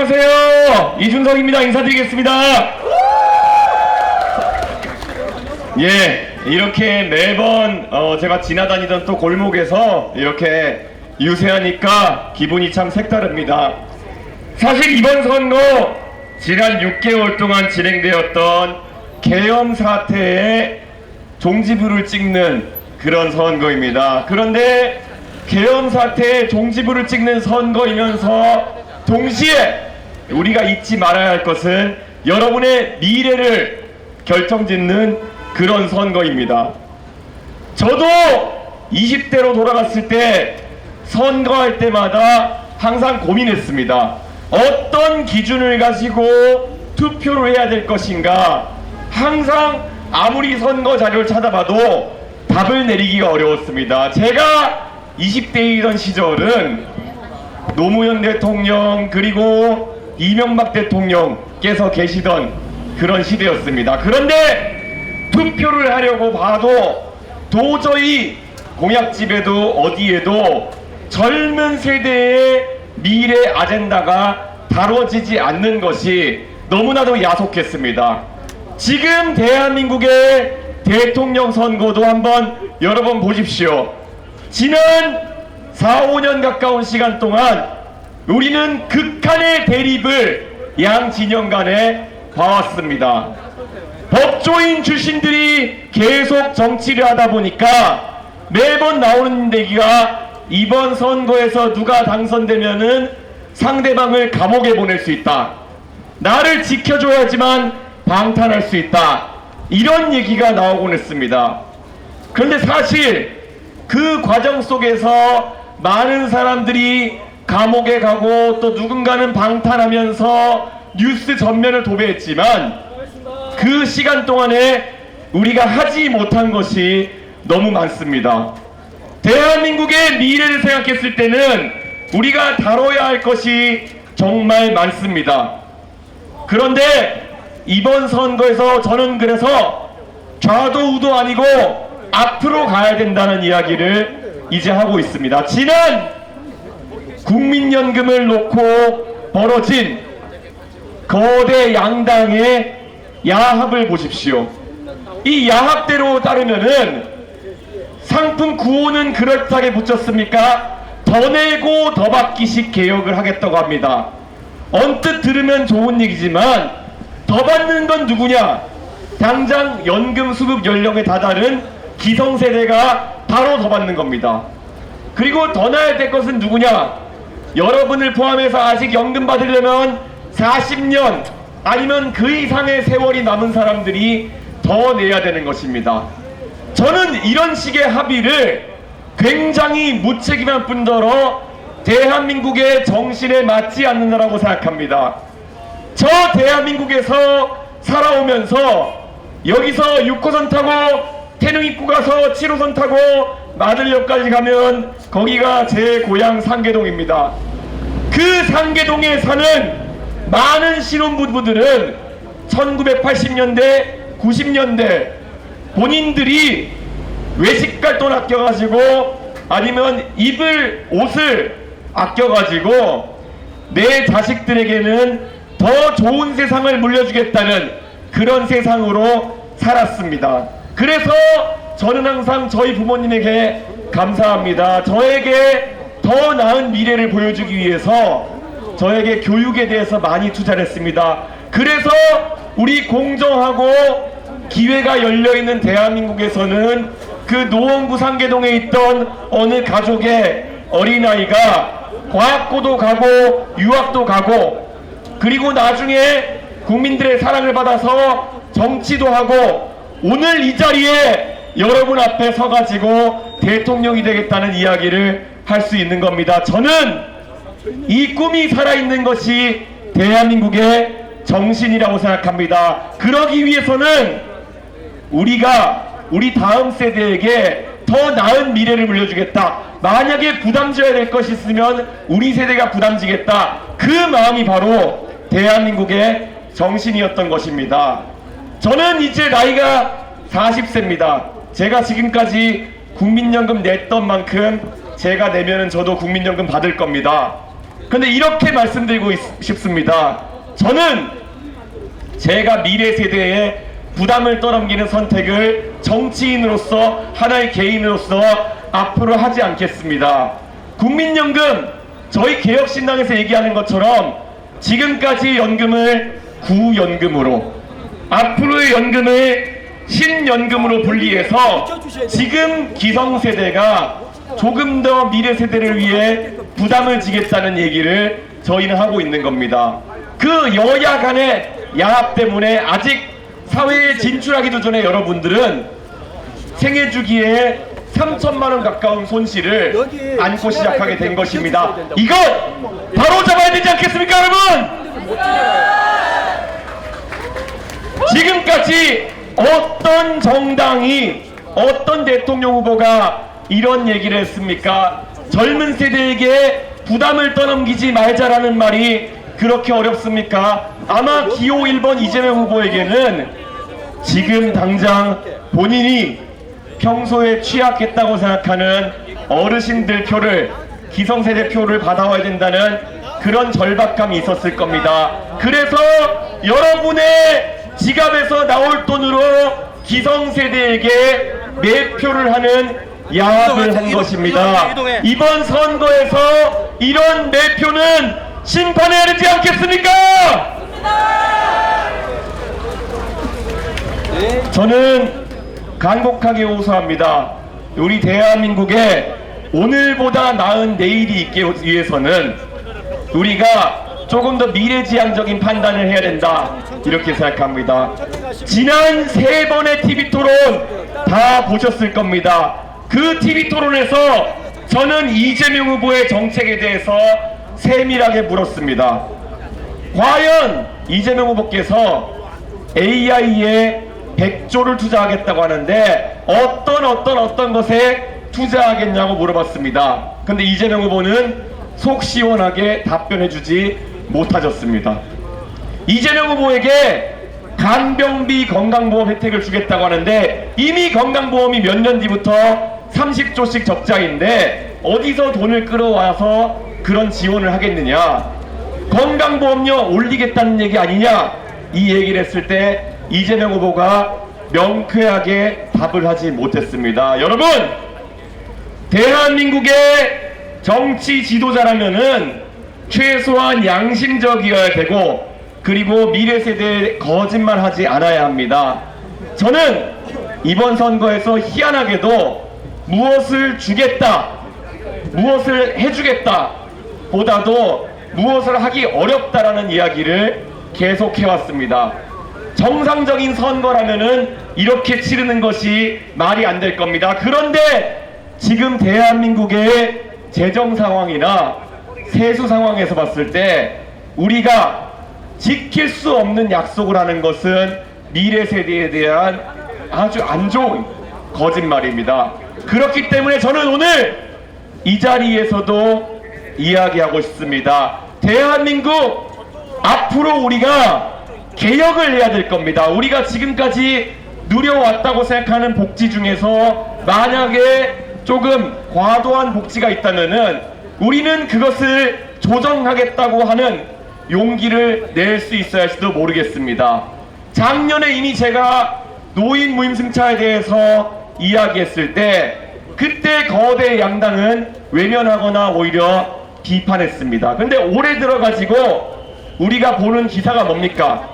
안녕하세요. 이준석입니다. 인사드리겠습니다. 예, 이렇게 매번 제가 지나다니던 또 골목에서 이렇게 유세하니까 기분이 참 색다릅니다. 사실 이번 선거 지난 6개월 동안 진행되었던 계엄 사태의 종지부를 찍는 그런 선거입니다. 그런데 계엄 사태의 종지부를 찍는 선거이면서 동시에 우리가 잊지 말아야 할 것은 여러분의 미래를 결정짓는 그런 선거입니다. 저도 20대로 돌아갔을 때 선거할 때마다 항상 고민했습니다. 어떤 기준을 가지고 투표를 해야 될 것인가. 항상 아무리 선거 자료를 찾아봐도 답을 내리기가 어려웠습니다. 제가 20대이던 시절은 노무현 대통령 그리고 이명박 대통령께서 계시던 그런 시대였습니다. 그런데 투표를 하려고 봐도 도저히 공약집에도 어디에도 젊은 세대의 미래 아젠다가 다뤄지지 않는 것이 너무나도 야속했습니다. 지금 대한민국의 대통령 선거도 한번 여러분 보십시오. 지난 4, 5년 가까운 시간 동안 우리는 극한의 대립을 양 진영 간에 봐왔습니다. 법조인 출신들이 계속 정치를 하다 보니까 매번 나오는 얘기가 이번 선거에서 누가 당선되면은 상대방을 감옥에 보낼 수 있다. 나를 지켜줘야지만 방탄할 수 있다. 이런 얘기가 나오곤 했습니다. 그런데 사실 그 과정 속에서 많은 사람들이 감옥에 가고 또 누군가는 방탄하면서 뉴스 전면을 도배했지만 그 시간 동안에 우리가 하지 못한 것이 너무 많습니다. 대한민국의 미래를 생각했을 때는 우리가 다뤄야 할 것이 정말 많습니다. 그런데 이번 선거에서 저는 그래서 좌도 우도 아니고 앞으로 가야 된다는 이야기를 이제 하고 있습니다. 지난 국민연금을 놓고 벌어진 거대 양당의 야합을 보십시오. 이 야합대로 따르면은 상품 구호는 그럴듯하게 붙였습니까? 더 내고 더 받기식 개혁을 하겠다고 합니다. 언뜻 들으면 좋은 얘기지만 더 받는 건 누구냐? 당장 연금 수급 연령에 다다른 기성세대가 바로 더 받는 겁니다. 그리고 더 나야 될 것은 누구냐? 여러분을 포함해서 아직 연금 받으려면 40년 아니면 그 이상의 세월이 남은 사람들이 더 내야 되는 것입니다. 저는 이런 식의 합의를 굉장히 무책임한 뿐더러 대한민국의 정신에 맞지 않는다라고 생각합니다. 저 대한민국에서 살아오면서 여기서 6호선 타고 태릉 입구 가서 7호선 타고 마들역까지 가면 거기가 제 고향 상계동입니다. 그 상계동에 사는 많은 신혼부부들은 1980년대, 90년대 본인들이 외식갈 돈 아껴가지고 아니면 입을 옷을 아껴가지고 내 자식들에게는 더 좋은 세상을 물려주겠다는 그런 세상으로 살았습니다. 그래서 저는 항상 저희 부모님에게 감사합니다. 저에게 더 나은 미래를 보여주기 위해서 저에게 교육에 대해서 많이 투자를 했습니다. 그래서 우리 공정하고 기회가 열려있는 대한민국에서는 그 노원구 상계동에 있던 어느 가족의 어린아이가 과학고도 가고 유학도 가고 그리고 나중에 국민들의 사랑을 받아서 정치도 하고 오늘 이 자리에 여러분 앞에 서가지고 대통령이 되겠다는 이야기를 할 수 있는 겁니다. 저는 이 꿈이 살아있는 것이 대한민국의 정신이라고 생각합니다. 그러기 위해서는 우리 다음 세대에게 더 나은 미래를 물려주겠다. 만약에 부담져야 될 것이 있으면 우리 세대가 부담지겠다. 그 마음이 바로 대한민국의 정신이었던 것입니다. 저는 이제 나이가 40세입니다. 제가 지금까지 국민연금 냈던 만큼 제가 내면은 저도 국민연금 받을 겁니다. 근데 이렇게 말씀드리고 싶습니다. 저는 제가 미래 세대에 부담을 떠넘기는 선택을 정치인으로서 하나의 개인으로서 앞으로 하지 않겠습니다. 국민연금, 저희 개혁신당에서 얘기하는 것처럼 지금까지 연금을 구연금으로, 앞으로의 연금을 신연금으로 분리해서 지금 기성세대가 조금 더 미래 세대를 위해 부담을 지겠다는 얘기를 저희는 하고 있는 겁니다. 그 여야 간의 야합 때문에 아직 사회에 진출하기도 전에 여러분들은 생애 주기에 3천만 원 가까운 손실을 안고 시작하게 된 것입니다. 이것 바로 잡아야 되지 않겠습니까, 여러분? 지금까지 어떤 정당이, 어떤 대통령 후보가 이런 얘기를 했습니까? 젊은 세대에게 부담을 떠넘기지 말자라는 말이 그렇게 어렵습니까? 아마 기호 1번 이재명 후보에게는 지금 당장 본인이 평소에 취약했다고 생각하는 어르신들 표를, 기성세대 표를 받아와야 된다는 그런 절박감이 있었을 겁니다. 그래서 여러분의 지갑에서 나올 돈으로 기성세대에게 매표를 하는 야합을 한 것입니다. 이번 선거에서 이런 매표는 심판해야 되지 않겠습니까? 저는 간곡하게 호소합니다. 우리 대한민국에 오늘보다 나은 내일이 있기 위해서는 우리가 조금 더 미래지향적인 판단을 해야 된다, 이렇게 생각합니다. 지난 3번의 TV토론 다 보셨을 겁니다. 그 TV토론에서 저는 이재명 후보의 정책에 대해서 세밀하게 물었습니다. 과연 이재명 후보께서 AI에 100조를 투자하겠다고 하는데 어떤 것에 투자하겠냐고 물어봤습니다. 근데 이재명 후보는 속 시원하게 답변해주지 못하셨습니다. 이재명 후보에게 간병비 건강보험 혜택을 주겠다고 하는데 이미 건강보험이 몇 년 뒤부터 30조씩 적자인데 어디서 돈을 끌어와서 그런 지원을 하겠느냐, 건강보험료 올리겠다는 얘기 아니냐, 이 얘기를 했을 때 이재명 후보가 명쾌하게 답을 하지 못했습니다. 여러분, 대한민국의 정치 지도자라면은 최소한 양심적이어야 되고, 그리고 미래 세대에 거짓말하지 않아야 합니다. 저는 이번 선거에서 희한하게도 무엇을 주겠다, 무엇을 해주겠다 보다도 무엇을 하기 어렵다라는 이야기를 계속 해왔습니다. 정상적인 선거라면은 이렇게 치르는 것이 말이 안 될 겁니다. 그런데 지금 대한민국의 재정 상황이나 세수 상황에서 봤을 때 우리가 지킬 수 없는 약속을 하는 것은 미래 세대에 대한 아주 안 좋은 거짓말입니다. 그렇기 때문에 저는 오늘 이 자리에서도 이야기하고 싶습니다. 대한민국 앞으로 우리가 개혁을 해야 될 겁니다. 우리가 지금까지 누려왔다고 생각하는 복지 중에서 만약에 조금 과도한 복지가 있다면은 우리는 그것을 조정하겠다고 하는 용기를 낼 수 있어야 할지도 모르겠습니다. 작년에 이미 제가 노인 무임승차에 대해서 이야기했을 때 그때 거대 양당은 외면하거나 오히려 비판했습니다. 근데 올해 들어가지고 우리가 보는 기사가 뭡니까?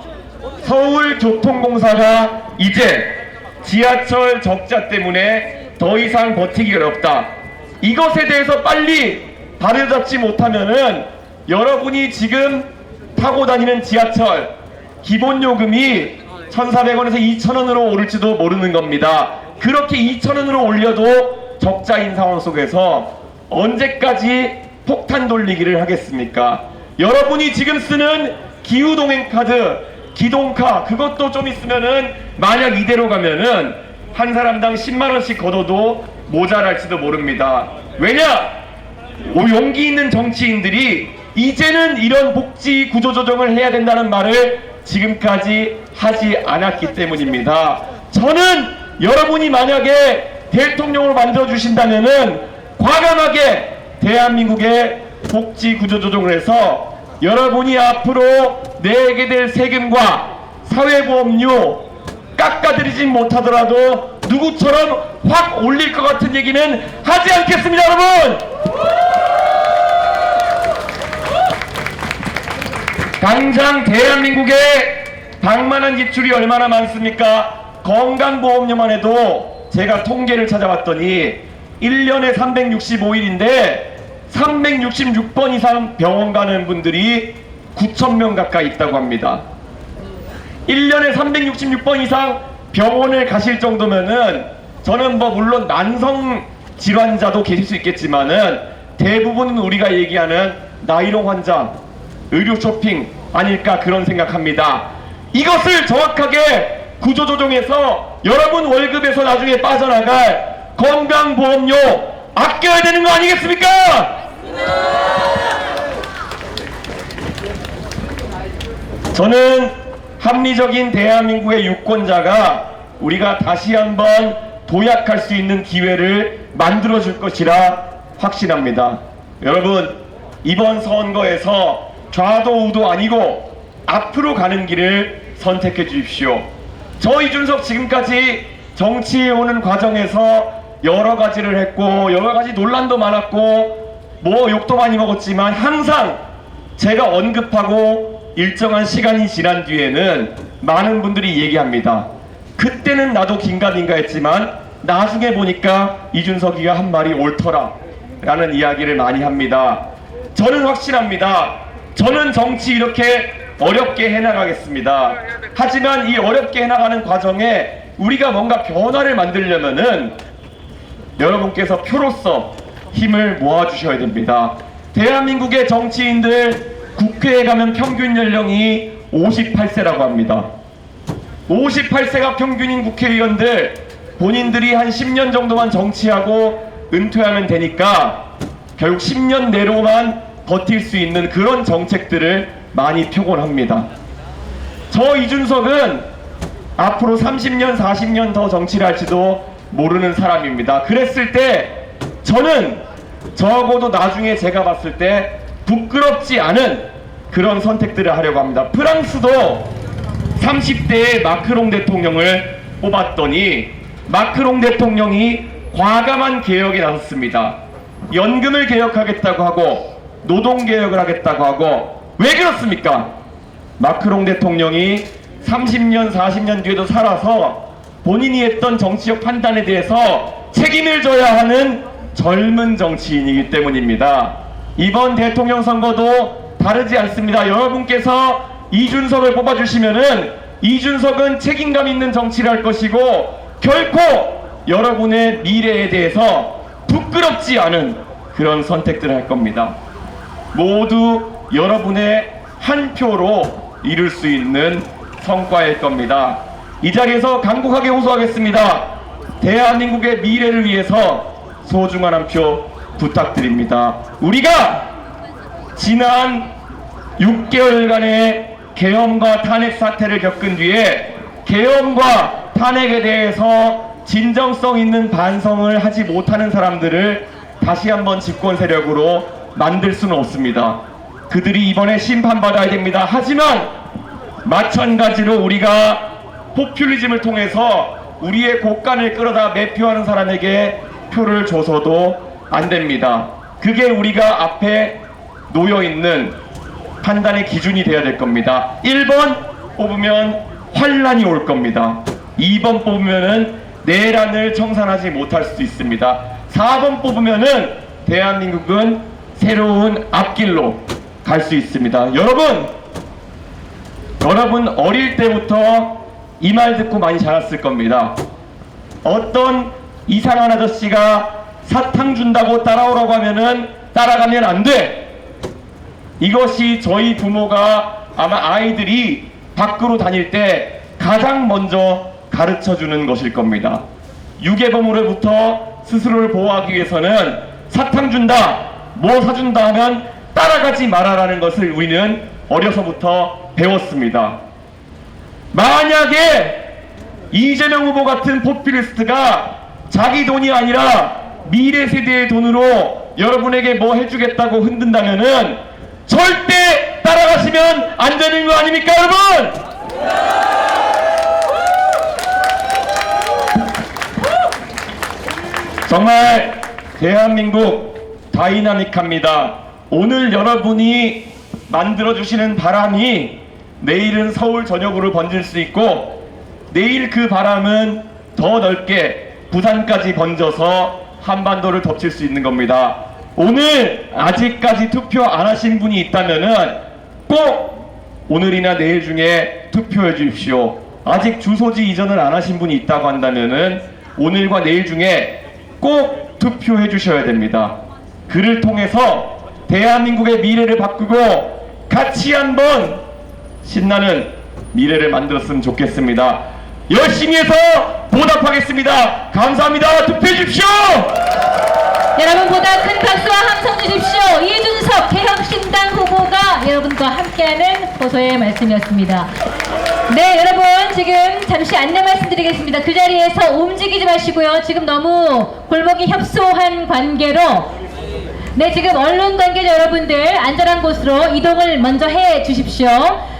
서울교통공사가 이제 지하철 적자 때문에 더 이상 버티기 어렵다. 이것에 대해서 빨리 바로잡지 못하면은 여러분이 지금 타고 다니는 지하철 기본요금이 1,400원에서 2,000원으로 오를지도 모르는 겁니다. 그렇게 2,000원으로 올려도 적자인 상황 속에서 언제까지 폭탄 돌리기를 하겠습니까? 여러분이 지금 쓰는 기후동행카드, 기동카, 그것도 좀 있으면은 만약 이대로 가면은 한 사람당 10만원씩 걷어도 모자랄지도 모릅니다. 왜냐? 용기 있는 정치인들이 이제는 이런 복지 구조조정을 해야 된다는 말을 지금까지 하지 않았기 때문입니다. 저는 여러분이 만약에 대통령으로 만들어주신다면은 과감하게 대한민국의 복지 구조 조정을 해서 여러분이 앞으로 내게 될 세금과 사회보험료 깎아드리진 못하더라도 누구처럼 확 올릴 것 같은 얘기는 하지 않겠습니다, 여러분! 당장 대한민국에 방만한 지출이 얼마나 많습니까? 건강보험료만 해도 제가 통계를 찾아봤더니 1년에 365일인데 366번 이상 병원 가는 분들이 9,000명 가까이 있다고 합니다. 1년에 366번 이상 병원을 가실 정도면은 저는 뭐 물론 만성 질환자도 계실 수 있겠지만은 대부분은 우리가 얘기하는 나이로 환자, 의료 쇼핑 아닐까 그런 생각합니다. 이것을 정확하게 구조조정해서 여러분 월급에서 나중에 빠져나갈 건강보험료 아껴야 되는 거 아니겠습니까? 저는 합리적인 대한민국의 유권자가 우리가 다시 한번 도약할 수 있는 기회를 만들어줄 것이라 확신합니다. 여러분, 이번 선거에서 좌도 우도 아니고 앞으로 가는 길을 선택해 주십시오. 저 이준석 지금까지 정치에 오는 과정에서 여러 가지를 했고 여러 가지 논란도 많았고 뭐 욕도 많이 먹었지만 항상 제가 언급하고 일정한 시간이 지난 뒤에는 많은 분들이 얘기합니다. 그때는 나도 긴가민가 했지만 나중에 보니까 이준석이가 한 말이 옳더라 라는 이야기를 많이 합니다. 저는 확신합니다. 저는 정치 이렇게 어렵게 해나가겠습니다. 하지만 이 어렵게 해나가는 과정에 우리가 뭔가 변화를 만들려면은 여러분께서 표로서 힘을 모아주셔야 됩니다. 대한민국의 정치인들 국회에 가면 평균 연령이 58세라고 합니다. 58세가 평균인 국회의원들 본인들이 한 10년 정도만 정치하고 은퇴하면 되니까 결국 10년 내로만 버틸 수 있는 그런 정책들을 많이 표곤합니다. 저 이준석은 앞으로 30년, 40년 더 정치를 할지도 모르는 사람입니다. 그랬을 때 저는 적어도 나중에 제가 봤을 때 부끄럽지 않은 그런 선택들을 하려고 합니다. 프랑스도 30대에 마크롱 대통령을 뽑았더니 마크롱 대통령이 과감한 개혁에 나섰습니다. 연금을 개혁하겠다고 하고 노동개혁을 하겠다고 하고 왜 그렇습니까? 마크롱 대통령이 30년, 40년 뒤에도 살아서 본인이 했던 정치적 판단에 대해서 책임을 져야 하는 젊은 정치인이기 때문입니다. 이번 대통령 선거도 다르지 않습니다. 여러분께서 이준석을 뽑아주시면은 이준석은 책임감 있는 정치를 할 것이고 결코 여러분의 미래에 대해서 부끄럽지 않은 그런 선택들을 할 겁니다. 모두 여러분의 한 표로 이룰 수 있는 성과일 겁니다. 이 자리에서 간곡하게 호소하겠습니다. 대한민국의 미래를 위해서 소중한 한 표 부탁드립니다. 우리가 지난 6개월간의 계엄과 탄핵 사태를 겪은 뒤에 계엄과 탄핵에 대해서 진정성 있는 반성을 하지 못하는 사람들을 다시 한번 집권 세력으로 만들 수는 없습니다. 그들이 이번에 심판받아야 됩니다. 하지만 마찬가지로 우리가 포퓰리즘을 통해서 우리의 곡간을 끌어다 매표하는 사람에게 표를 줘서도 안 됩니다. 그게 우리가 앞에 놓여있는 판단의 기준이 되어야 될 겁니다. 1번 뽑으면 환란이 올 겁니다. 2번 뽑으면은 내란을 청산하지 못할 수도 있습니다. 4번 뽑으면은 대한민국은 새로운 앞길로 갈 수 있습니다. 여러분 어릴 때부터 이 말 듣고 많이 자랐을 겁니다. 어떤 이상한 아저씨가 사탕 준다고 따라오라고 하면은 따라가면 안 돼. 이것이 저희 부모가 아마 아이들이 밖으로 다닐 때 가장 먼저 가르쳐주는 것일 겁니다. 유괴범으로부터 스스로를 보호하기 위해서는 사탕 준다, 뭐 사준다 하면 따라가지 말아라는 것을 우리는 어려서부터 배웠습니다. 만약에 이재명 후보 같은 포퓰리스트가 자기 돈이 아니라 미래 세대의 돈으로 여러분에게 뭐 해주겠다고 흔든다면은 절대 따라가시면 안 되는 거 아닙니까, 여러분? 정말 대한민국 다이나믹합니다. 오늘 여러분이 만들어주시는 바람이 내일은 서울 전역으로 번질 수 있고 내일 그 바람은 더 넓게 부산까지 번져서 한반도를 덮칠 수 있는 겁니다. 오늘 아직까지 투표 안 하신 분이 있다면은 꼭 오늘이나 내일 중에 투표해 주십시오. 아직 주소지 이전을 안 하신 분이 있다고 한다면은 오늘과 내일 중에 꼭 투표해 주셔야 됩니다. 그를 통해서 대한민국의 미래를 바꾸고 같이 한번 신나는 미래를 만들었으면 좋겠습니다. 열심히 해서 보답하겠습니다. 감사합니다. 투표해 주십시오. 여러분 보다 큰 박수와 함성 주십시오. 이준석 개혁신당 후보가 여러분과 함께하는 호소의 말씀이었습니다. 네, 여러분 지금 잠시 안내 말씀드리겠습니다. 그 자리에서 움직이지 마시고요. 지금 너무 골목이 협소한 관계로 네, 지금 언론 관계자 여러분들 안전한 곳으로 이동을 먼저 해 주십시오.